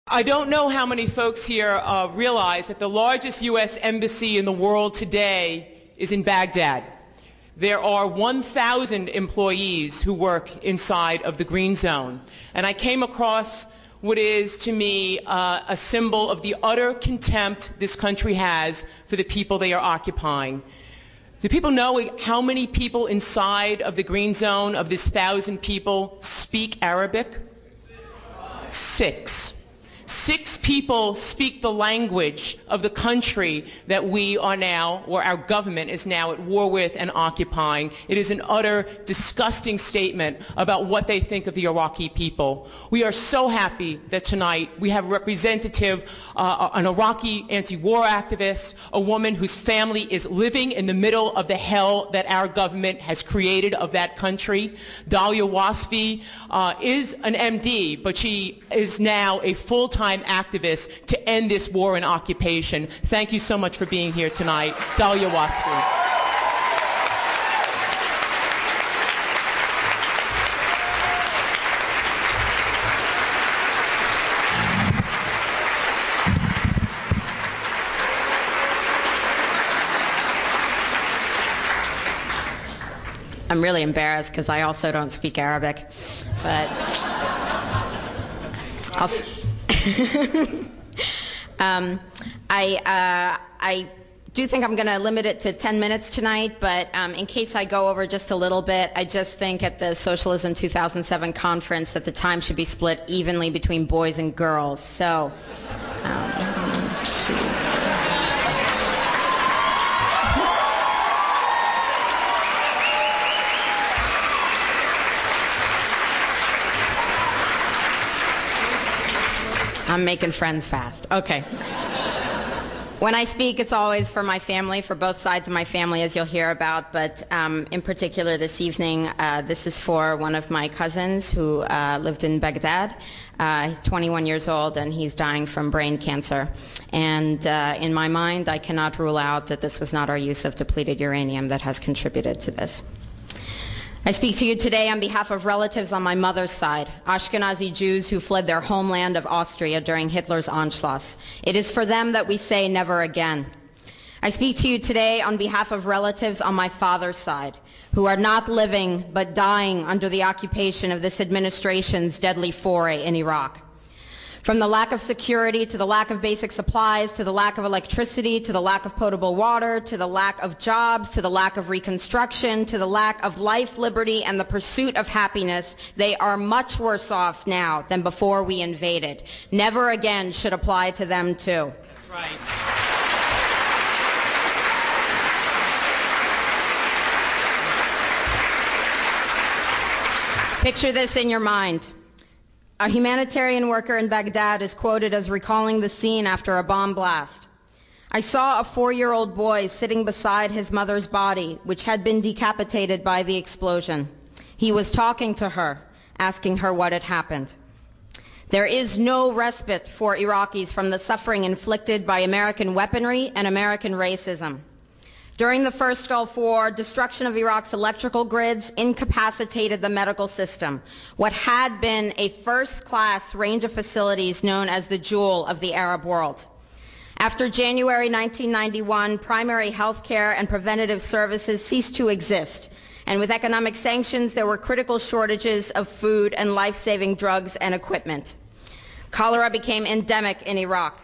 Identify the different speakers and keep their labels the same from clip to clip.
Speaker 1: I don't know how many folks here realize that the largest U.S. embassy in the world today is in Baghdad. There are 1,000 employees who work inside of the Green Zone. And I came across what is, to me, a symbol of the utter contempt this country has for the people they are occupying. Do people know how many people inside of the Green Zone, of this 1,000 people, speak Arabic? 6. 6 people speak the language of the country that we are now, or our government is now at war with and occupying. It is an utter disgusting statement about what they think of the Iraqi people. We are so happy that tonight we have a representative, an Iraqi anti-war activist, a woman whose family is living in the middle of the hell that our government has created of that country. Dahlia Wasfi is an MD, but she is now a full-time activist to end this war and occupation. Thank you so much for being here tonight. Dahlia Wasfi.
Speaker 2: I'm really embarrassed because I also don't speak Arabic, but I'll I do think I'm going to limit it to 10 minutes tonight, but in case I go over just a little bit, I just think at the Socialism 2007 conference that the time should be split evenly between boys and girls. So, I'm making friends fast. Okay. When I speak, it's always for my family, for both sides of my family, as you'll hear about, but in particular this evening, this is for one of my cousins who lived in Baghdad. He's 21 years old, and he's dying from brain cancer. And in my mind, I cannot rule out that this was not our use of depleted uranium that has contributed to this. I speak to you today on behalf of relatives on my mother's side, Ashkenazi Jews who fled their homeland of Austria during Hitler's Anschluss. It is for them that we say never again. I speak to you today on behalf of relatives on my father's side, who are not living but dying under the occupation of this administration's deadly foray in Iraq. From the lack of security, to the lack of basic supplies, to the lack of electricity, to the lack of potable water, to the lack of jobs, to the lack of reconstruction, to the lack of life, liberty, and the pursuit of happiness, they are much worse off now than before we invaded. Never again should apply to them too.
Speaker 1: That's right.
Speaker 2: Picture this in your mind. A humanitarian worker in Baghdad is quoted as recalling the scene after a bomb blast. I saw a 4-year-old boy sitting beside his mother's body, which had been decapitated by the explosion. He was talking to her, asking her what had happened. There is no respite for Iraqis from the suffering inflicted by American weaponry and American racism. During the first Gulf War, destruction of Iraq's electrical grids incapacitated the medical system, what had been a first-class range of facilities known as the jewel of the Arab world. After January 1991, primary health care and preventative services ceased to exist, and with economic sanctions, there were critical shortages of food and life-saving drugs and equipment. Cholera became endemic in Iraq.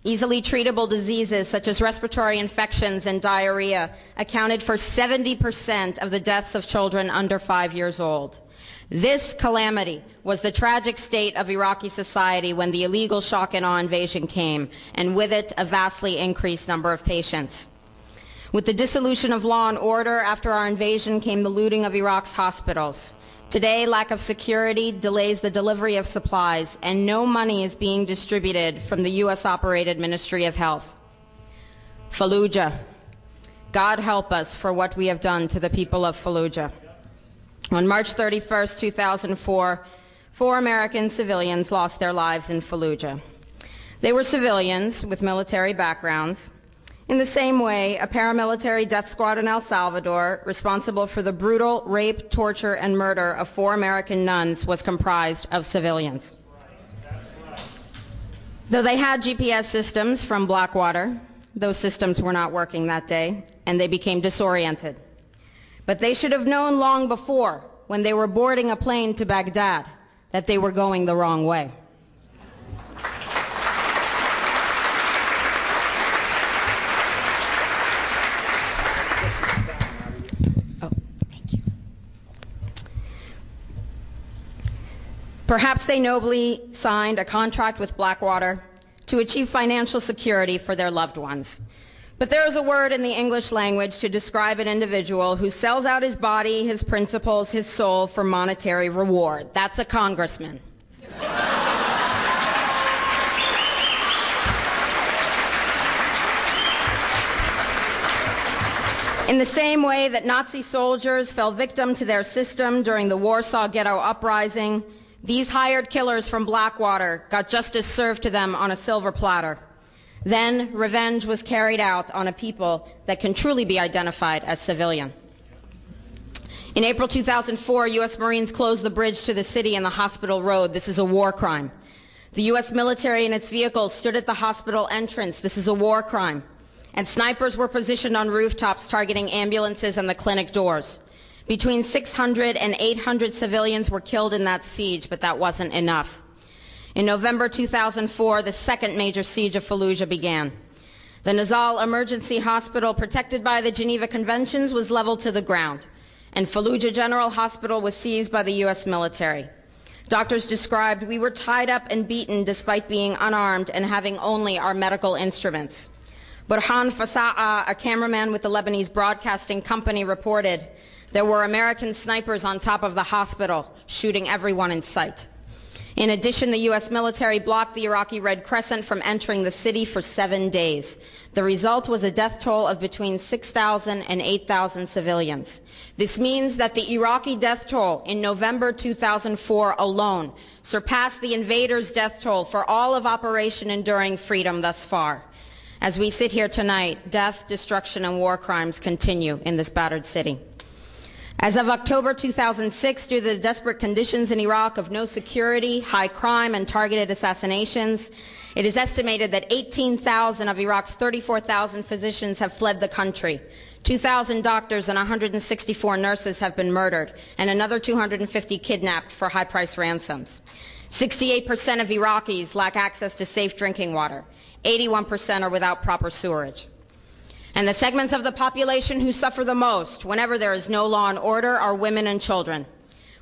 Speaker 2: Easily treatable diseases such as respiratory infections and diarrhea accounted for 70% of the deaths of children under 5 years old. This calamity was the tragic state of Iraqi society when the illegal shock and awe invasion came, and with it a vastly increased number of patients. With the dissolution of law and order after our invasion came the looting of Iraq's hospitals. Today, lack of security delays the delivery of supplies, and no money is being distributed from the U.S.-operated Ministry of Health. Fallujah. God help us for what we have done to the people of Fallujah. On March 31st, 2004, 4 American civilians lost their lives in Fallujah. They were civilians with military backgrounds. In the same way, a paramilitary death squad in El Salvador, responsible for the brutal rape, torture, and murder of 4 American nuns, was comprised of civilians. Though they had GPS systems from Blackwater, those systems were not working that day, and they became disoriented. But they should have known long before, when they were boarding a plane to Baghdad, that they were going the wrong way. Perhaps they nobly signed a contract with Blackwater to achieve financial security for their loved ones. But there is a word in the English language to describe an individual who sells out his body, his principles, his soul for monetary reward. That's a congressman. In the same way that Nazi soldiers fell victim to their system during the Warsaw Ghetto Uprising, these hired killers from Blackwater got justice served to them on a silver platter. Then revenge was carried out on a people that can truly be identified as civilian. In April 2004, U.S. Marines closed the bridge to the city and the hospital road. This is a war crime. The U.S. military and its vehicles stood at the hospital entrance. This is a war crime. And snipers were positioned on rooftops targeting ambulances and the clinic doors. Between 600 and 800 civilians were killed in that siege, but that wasn't enough. In November 2004, the second major siege of Fallujah began. The Nizal Emergency Hospital, protected by the Geneva Conventions, was leveled to the ground, and Fallujah General Hospital was seized by the U.S. military. Doctors described, "We were tied up and beaten despite being unarmed and having only our medical instruments." Burhan Fasa'a, a cameraman with the Lebanese Broadcasting Company, reported, "There were American snipers on top of the hospital, shooting everyone in sight." In addition, the U.S. military blocked the Iraqi Red Crescent from entering the city for 7 days. The result was a death toll of between 6,000 and 8,000 civilians. This means that the Iraqi death toll in November 2004 alone surpassed the invaders' death toll for all of Operation Enduring Freedom thus far. As we sit here tonight, death, destruction, and war crimes continue in this battered city. As of October 2006, due to the desperate conditions in Iraq of no security, high crime, and targeted assassinations, it is estimated that 18,000 of Iraq's 34,000 physicians have fled the country. 2,000 doctors and 164 nurses have been murdered, and another 250 kidnapped for high-priced ransoms. 68% of Iraqis lack access to safe drinking water. 81% are without proper sewerage. And the segments of the population who suffer the most whenever there is no law and order are women and children.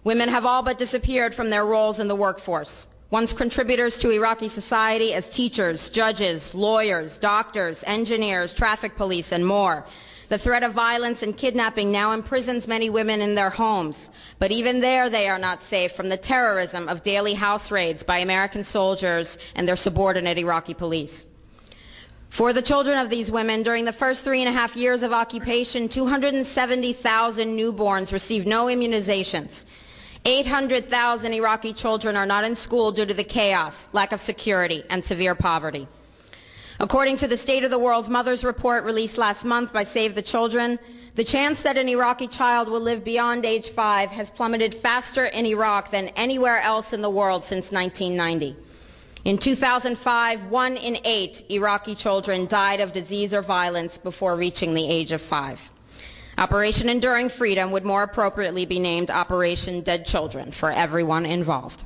Speaker 2: Women have all but disappeared from their roles in the workforce. Once contributors to Iraqi society as teachers, judges, lawyers, doctors, engineers, traffic police, and more, the threat of violence and kidnapping now imprisons many women in their homes. But even there, they are not safe from the terrorism of daily house raids by American soldiers and their subordinate Iraqi police. For the children of these women, during the first 3.5 years of occupation, 270,000 newborns received no immunizations. 800,000 Iraqi children are not in school due to the chaos, lack of security, and severe poverty. According to the State of the World's Mothers report released last month by Save the Children, the chance that an Iraqi child will live beyond age 5 has plummeted faster in Iraq than anywhere else in the world since 1990. In 2005, 1 in 8 Iraqi children died of disease or violence before reaching the age of 5. Operation Enduring Freedom would more appropriately be named Operation Dead Children for everyone involved.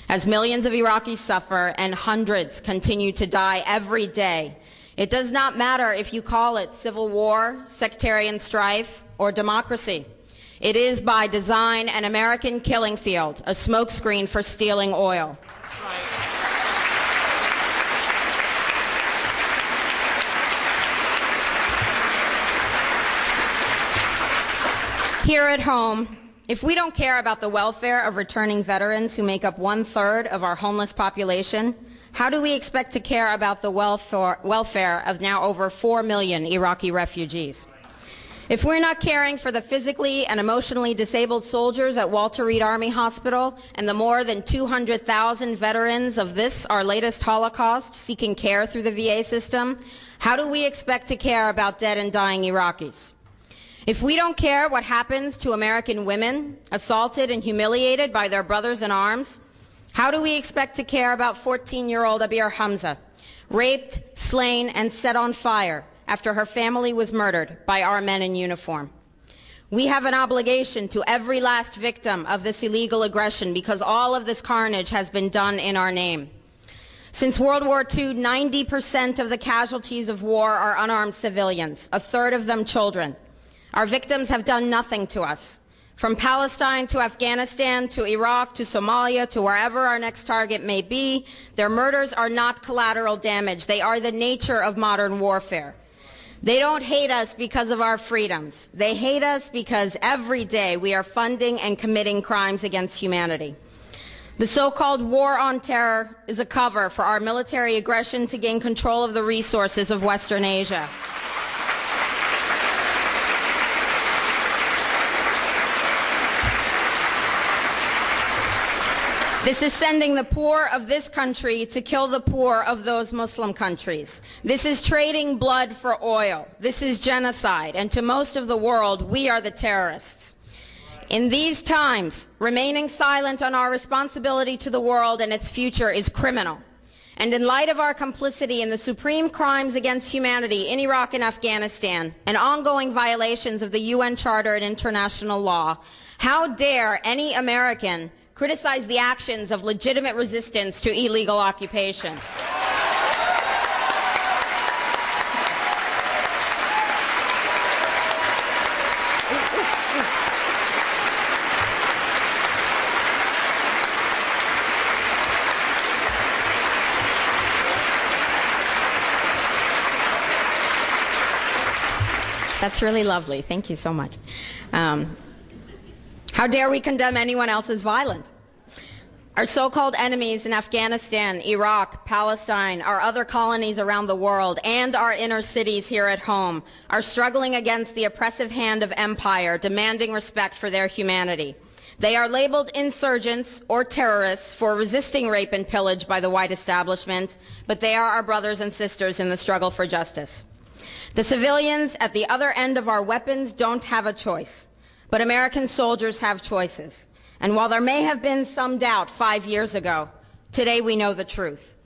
Speaker 2: As millions of Iraqis suffer and hundreds continue to die every day, it does not matter if you call it civil war, sectarian strife, or democracy. It is by design an American killing field, a smokescreen for stealing oil. Here at home, if we don't care about the welfare of returning veterans who make up 1/3 of our homeless population, how do we expect to care about the welfare of now over 4 million Iraqi refugees? If we're not caring for the physically and emotionally disabled soldiers at Walter Reed Army Hospital and the more than 200,000 veterans of this, our latest Holocaust, seeking care through the VA system, how do we expect to care about dead and dying Iraqis? If we don't care what happens to American women assaulted and humiliated by their brothers in arms, How do we expect to care about 14-year-old Abir Hamza, raped, slain, and set on fire after her family was murdered by our men in uniform? We have an obligation to every last victim of this illegal aggression because all of this carnage has been done in our name. Since World War II, 90% of the casualties of war are unarmed civilians, a third of them children. Our victims have done nothing to us. From Palestine to Afghanistan to Iraq to Somalia to wherever our next target may be, their murders are not collateral damage. They are the nature of modern warfare. They don't hate us because of our freedoms. They hate us because every day we are funding and committing crimes against humanity. The so-called war on terror is a cover for our military aggression to gain control of the resources of Western Asia. This is sending the poor of this country to kill the poor of those Muslim countries. This is trading blood for oil. This is genocide. And to most of the world, we are the terrorists. In these times, remaining silent on our responsibility to the world and its future is criminal. And in light of our complicity in the supreme crimes against humanity in Iraq and Afghanistan and ongoing violations of the UN Charter and international law, how dare any American criticize the actions of legitimate resistance to illegal occupation? That's really lovely. Thank you so much. How dare we condemn anyone else's violence? Our so-called enemies in Afghanistan, Iraq, Palestine, our other colonies around the world, and our inner cities here at home are struggling against the oppressive hand of empire, demanding respect for their humanity. They are labeled insurgents or terrorists for resisting rape and pillage by the white establishment, but they are our brothers and sisters in the struggle for justice. The civilians at the other end of our weapons don't have a choice, but American soldiers have choices. And while there may have been some doubt 5 years ago, today we know the truth.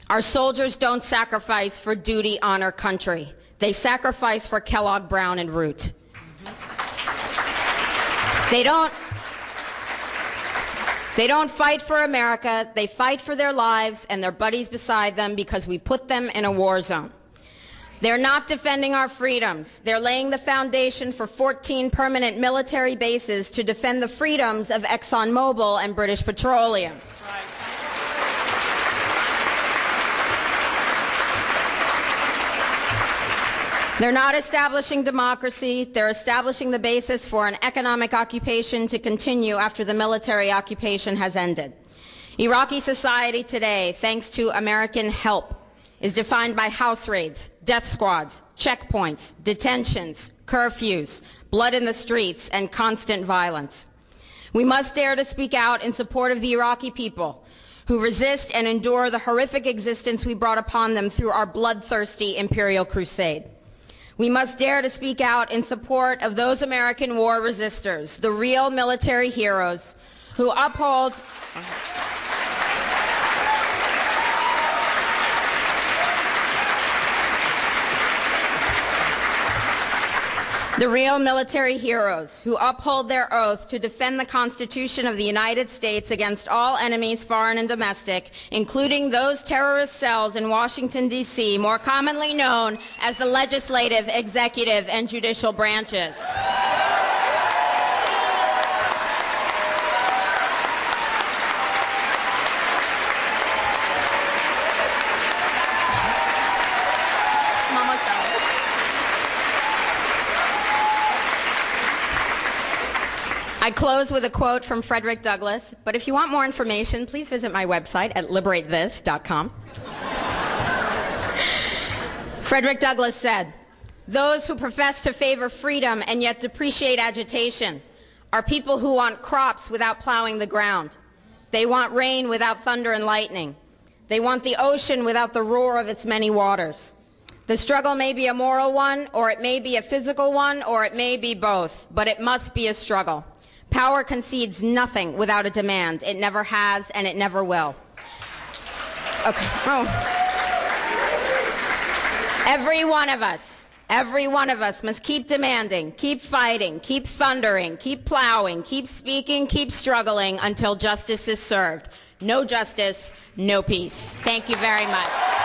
Speaker 2: Our soldiers don't sacrifice for duty, honor, country. They sacrifice for Kellogg, Brown, and Root. They don't fight for America. They fight for their lives and their buddies beside them because we put them in a war zone. They're not defending our freedoms. They're laying the foundation for 14 permanent military bases to defend the freedoms of ExxonMobil and British Petroleum.
Speaker 1: That's right.
Speaker 2: They're not establishing democracy. They're establishing the basis for an economic occupation to continue after the military occupation has ended. Iraqi society today, thanks to American help, is defined by house raids, death squads, checkpoints, detentions, curfews, blood in the streets, and constant violence. We must dare to speak out in support of the Iraqi people who resist and endure the horrific existence we brought upon them through our bloodthirsty imperial crusade. We must dare to speak out in support of those American war resistors, the real military heroes who uphold the real military heroes who uphold their oath to defend the Constitution of the United States against all enemies, foreign and domestic, including those terrorist cells in Washington, D.C., more commonly known as the legislative, executive, and judicial branches. I close with a quote from Frederick Douglass, but if you want more information, please visit my website at liberatethis.com. Frederick Douglass said, "Those who profess to favor freedom and yet depreciate agitation are people who want crops without plowing the ground. They want rain without thunder and lightning. They want the ocean without the roar of its many waters. The struggle may be a moral one, or it may be a physical one, or it may be both, but it must be a struggle. Power concedes nothing without a demand. It never has, and it never will. Okay. Oh. Every one of us must keep demanding, keep fighting, keep thundering, keep plowing, keep speaking, keep struggling until justice is served. No justice, no peace. Thank you very much.